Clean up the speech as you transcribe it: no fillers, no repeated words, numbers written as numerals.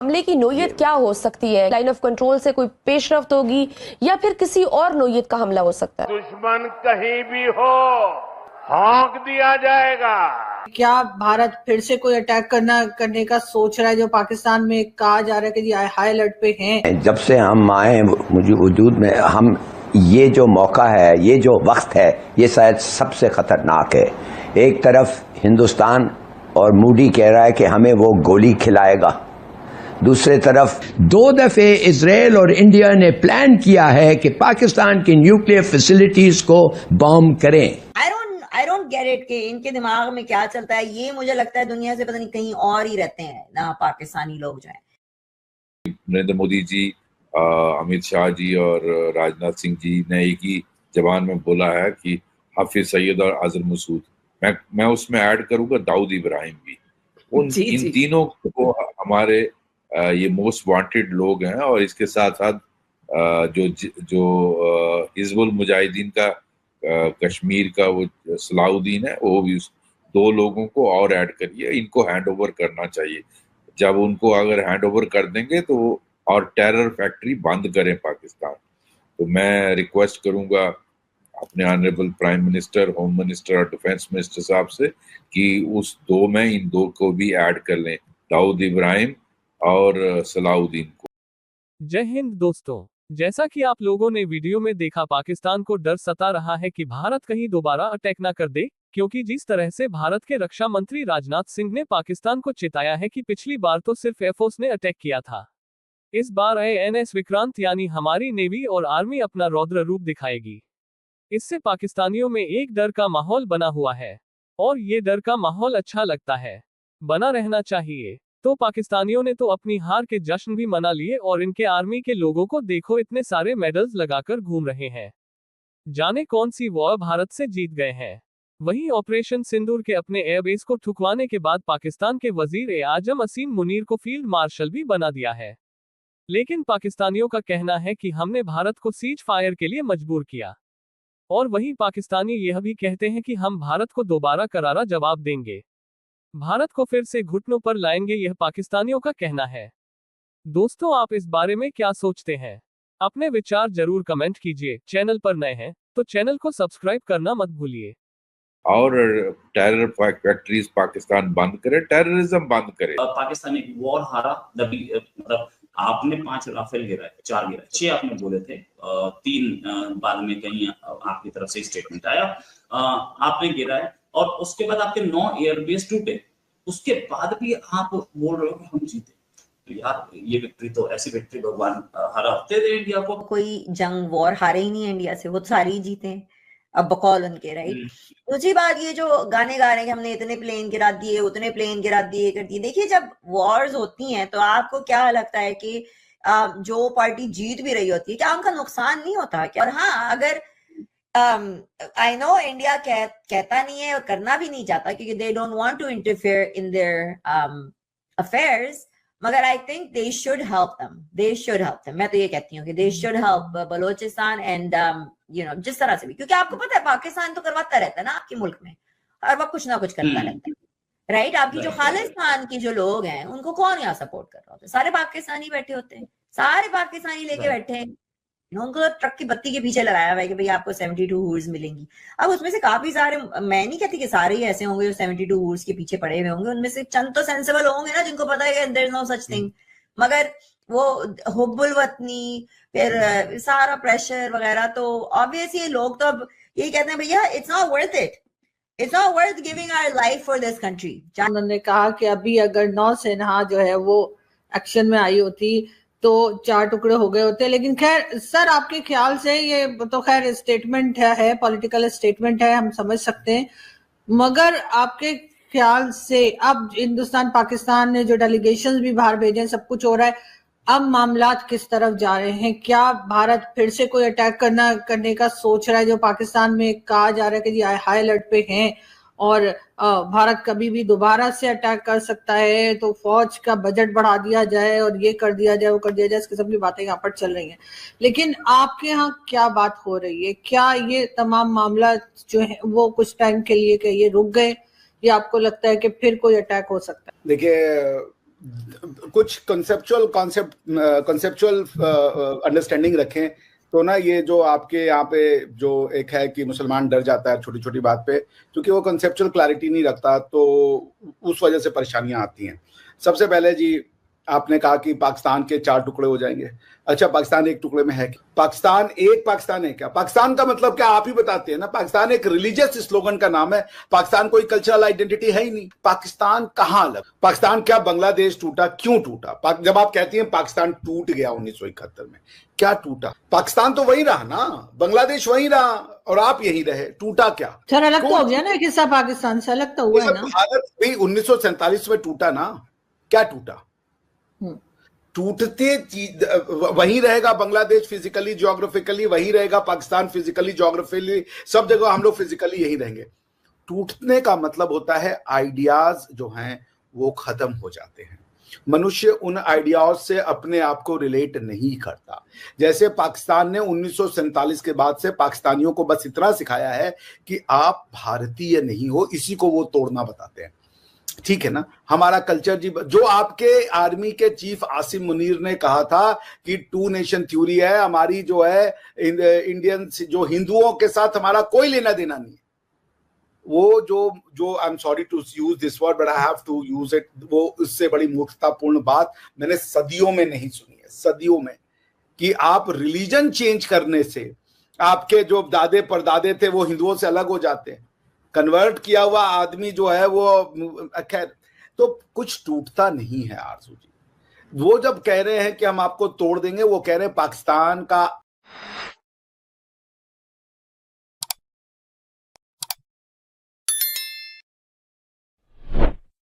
हमले की नोयत क्या हो सकती है? लाइन ऑफ कंट्रोल से कोई पेशरफ्त होगी या फिर किसी और नोयत का हमला हो सकता है? दुश्मन कहीं भी हो, हाँक दिया जाएगा। क्या भारत फिर से कोई अटैक करने का सोच रहा है? जो पाकिस्तान में कहा जा रहा है कि जी हाई अलर्ट पे हैं। जब से हम आए मुझे वजूद में, हम ये जो मौका है, ये जो वक्त है, ये शायद सबसे खतरनाक है। एक तरफ हिंदुस्तान और मोदी कह रहा है कि हमें वो गोली खिलाएगा, दूसरे तरफ 2 दफे इजराइल और इंडिया ने प्लान किया है कि पाकिस्तान की न्यूक्लियर फैसिलिटीज को बॉम्ब करें। आई डोंट गेट इट कि इनके दिमाग में क्या चलता है। ये मुझे लगता है दुनिया से पता नहीं कहीं और ही रहते हैं ना पाकिस्तानी लोग जो हैं। नरेंद्र मोदी जी, अमित शाह जी और राजनाथ सिंह जी ने एक ही जबान में बोला है कि हाफिज सईद और आजम मसूद, मैं उसमें ऐड करूंगा दाऊद इब्राहिम भी। इन तीनों को हमारे ये मोस्ट वांटेड लोग हैं। और इसके साथ साथ जो हिजबुल मुजाहिदीन का कश्मीर का वो सलाउद्दीन है, वो भी उस 2 लोगों को और ऐड करिए। इनको हैंड ओवर करना चाहिए। जब उनको अगर हैंड ओवर कर देंगे तो और टेरर फैक्ट्री बंद करें पाकिस्तान। तो मैं रिक्वेस्ट करूंगा अपने honourable prime minister, home minister और डिफेंस मिनिस्टर साहब से कि उस 2 में इन 2 को भी ऐड कर लें, दाऊद इब्राहिम और सलाउद्दीन को। जय हिंद दोस्तों, जैसा कि आप लोगों ने वीडियो में देखा, पाकिस्तान को डर सता रहा है कि भारत कहीं दोबारा अटैक ना कर दे, क्योंकि जिस तरह से भारत के रक्षा मंत्री राजनाथ सिंह ने पाकिस्तान को चिताया है कि पिछली बार तो सिर्फ एयरफोर्स ने अटैक किया था, इस बार INS विक्रांत यानी हमारी नेवी और आर्मी अपना रौद्र रूप दिखाएगी। इससे पाकिस्तानियों में एक डर का माहौल बना हुआ है और ये डर का माहौल अच्छा लगता है, बना रहना चाहिए। तो पाकिस्तानियों ने तो अपनी हार के जश्न भी मना लिए और इनके आर्मी के लोगों को देखो, इतने सारे मेडल्स लगाकर घूम रहे हैं, जाने कौन सी वॉर भारत से जीत गए हैं। वहीं ऑपरेशन सिंदूर के अपने एयरबेस को ठुकवाने के बाद पाकिस्तान के वजीर आजम असीम मुनीर को फील्ड मार्शल भी बना दिया है। लेकिन पाकिस्तानियों का कहना है कि हमने भारत को सीज फायर के लिए मजबूर किया, और वहीं पाकिस्तानी यह भी कहते हैं कि हम भारत को दोबारा करारा जवाब देंगे, भारत को फिर से घुटनों पर लाएंगे, यह पाकिस्तानियों का कहना है। दोस्तों, आप इस बारे में क्या सोचते हैं? अपने विचार जरूर कमेंट कीजिए। चैनल पर नए हैं तो चैनल को सब्सक्राइब करना मत भूलिए। और टेरर फैक्ट्रीज पाकिस्तान बंद करे, टेररिज्म बंद करे। पाकिस्तान एक वॉर हारा, मतलब आपने 5 राफेल गिराए, 4 गिराए, 6 आपने बोले थे, 3 बाद में कहीं आपकी तरफ से स्टेटमेंट आया, आपने गिराए और उसके बाद आपके 9 एयरबेस टूटे, उसके बाद भी आप बोल रहे हो कि हम जीते। तो यार ये विक्ट्री तो ऐसी विक्ट्री भगवान हर हफ्ते दे इंडिया को। कोई जंग वॉर हारे ही नहीं इंडिया से, वो सारी ही जीते हैं अब बकौल उनके, राइट। दूसरी बात, ये जो गाने गा रहे हैं कि हमने इतने प्लेन गिरा दिए, उतने प्लेन गिरा दिए, कर दिए। देखिए, जब वॉर्स होती हैं तो आपको क्या लगता है कि जो पार्टी जीत भी रही होती है, क्या उनका नुकसान नहीं होता क्या? और हाँ, अगर आई नो इंडिया कहता नहीं है और करना भी नहीं चाहता क्योंकि they don't want to interfere in their affairs, मगर I think they should help them. मैं तो ये कहती हूँ कि they should help Balochistan and जिस तरह से भी, क्योंकि आपको पता है पाकिस्तान तो करवाता रहता है ना आपके मुल्क में, हर वक्त कुछ ना कुछ करता रहता है, राइट। आपकी जो खालिस्तान की जो लोग हैं उनको कौन यहाँ सपोर्ट कर रहा होता है? सारे पाकिस्तानी बैठे होते हैं, सारे पाकिस्तानी लेके बैठे हैं, उनको तो ट्रक की बत्ती के पीछे लगाया हुआ है कि भाई आपको 72 हूर्स मिलेंगी। अब उसमें से काफी सारे, मैं नहीं कहती कि सारे ही ऐसे होंगे जो 72 हूर्स के पीछे पड़े हुए होंगे, उनमें से चंद तो सेंसिबल होंगे ना जिनको पता है कि there is no such thing, मगर वो हुब्बुल वतनी, फिर सारा प्रेशर वगैरह, तो ऑब्वियसली लोग तो अब यही कहते हैं भैया it's not worth giving our life for this country. उन्होंने कहा कि अभी अगर नौसेना जो है वो एक्शन में आई होती तो 4 टुकड़े हो गए होते। लेकिन खैर सर, आपके ख्याल से ये तो खैर स्टेटमेंट है, पॉलिटिकल स्टेटमेंट है, हम समझ सकते हैं, मगर आपके ख्याल से अब हिंदुस्तान पाकिस्तान ने जो डेलीगेशंस भी बाहर भेजे, सब कुछ हो रहा है, अब मामलात किस तरफ जा रहे हैं? क्या भारत फिर से कोई अटैक करने का सोच रहा है? जो पाकिस्तान में कहा जा रहा है कि जी हाई अलर्ट पे हैं और भारत कभी भी दोबारा से अटैक कर सकता है, तो फौज का बजट बढ़ा दिया जाए और ये कर दिया जाए, वो कर दिया जाए, इस किस्म की बातें यहाँ पर चल रही हैं। लेकिन आपके यहाँ क्या बात हो रही है? क्या ये तमाम मामला जो है वो कुछ टाइम के लिए कि ये रुक गए, या आपको लगता है कि फिर कोई अटैक हो सकता है? देखिए, कुछ कंसेप्चुअल अंडरस्टैंडिंग रखें तो ना, ये जो आपके यहाँ पे जो एक है कि मुसलमान डर जाता है छोटी छोटी बात पे, क्योंकि वो कंसेप्चुअल क्लैरिटी नहीं रखता, तो उस वजह से परेशानियां आती हैं। सबसे पहले जी, आपने कहा कि पाकिस्तान के 4 टुकड़े हो जाएंगे। अच्छा, पाकिस्तान एक टुकड़े में है क्या? पाकिस्तान है क्या? पाकिस्तान का मतलब क्या, आप ही बताते हैं ना। पाकिस्तान एक रिलीजियस स्लोगन का नाम है। पाकिस्तान कोई कल्चरल आइडेंटिटी है ही नहीं। पाकिस्तान कहाँ अलग? पाकिस्तान क्या बांग्लादेश टूटा? क्यों टूटा? जब आप कहती हैं पाकिस्तान टूट गया 1971 में, क्या टूटा? पाकिस्तान तो वही रहा ना, बांग्लादेश वही रहा और आप यहीं रहे। टूटा क्या? सर अलग तो हो गया ना एक हिस्सा पाकिस्तान से, अलग तो हुआ है ना। भारत भी 1947 में टूटा ना, क्या टूटा? टूटते चीज वहीं रहेगा। बांग्लादेश फिजिकली ज्योग्राफिकली वहीं रहेगा, पाकिस्तान फिजिकली ज्योग्राफिकली, सब जगह हम लोग फिजिकली यहीं रहेंगे। टूटने का मतलब होता है आइडियाज जो हैं वो खत्म हो जाते हैं। मनुष्य उन आइडियाज से अपने आप को रिलेट नहीं करता। जैसे पाकिस्तान ने 1947 के बाद से पाकिस्तानियों को बस इतना सिखाया है कि आप भारतीय नहीं हो, इसी को वो तोड़ना बताते हैं। ठीक है ना, हमारा कल्चर जी, जो आपके आर्मी के चीफ आसिम मुनीर ने कहा था कि 2 नेशन थ्योरी है हमारी, जो है इंडियन जो हिंदुओं के साथ हमारा कोई लेना देना नहीं। वो जो I am sorry to use this word but I have to use it, वो उससे बड़ी मूर्खतापूर्ण बात मैंने सदियों में नहीं सुनी है, सदियों में, कि आप रिलीजन चेंज करने से आपके जो दादे परदादे थे वो हिंदुओं से अलग हो जाते हैं। कन्वर्ट किया हुआ आदमी जो है वो, खैर, तो कुछ टूटता नहीं है आरजू जी। वो जब कह रहे हैं कि हम आपको तोड़ देंगे, वो कह रहे हैं पाकिस्तान का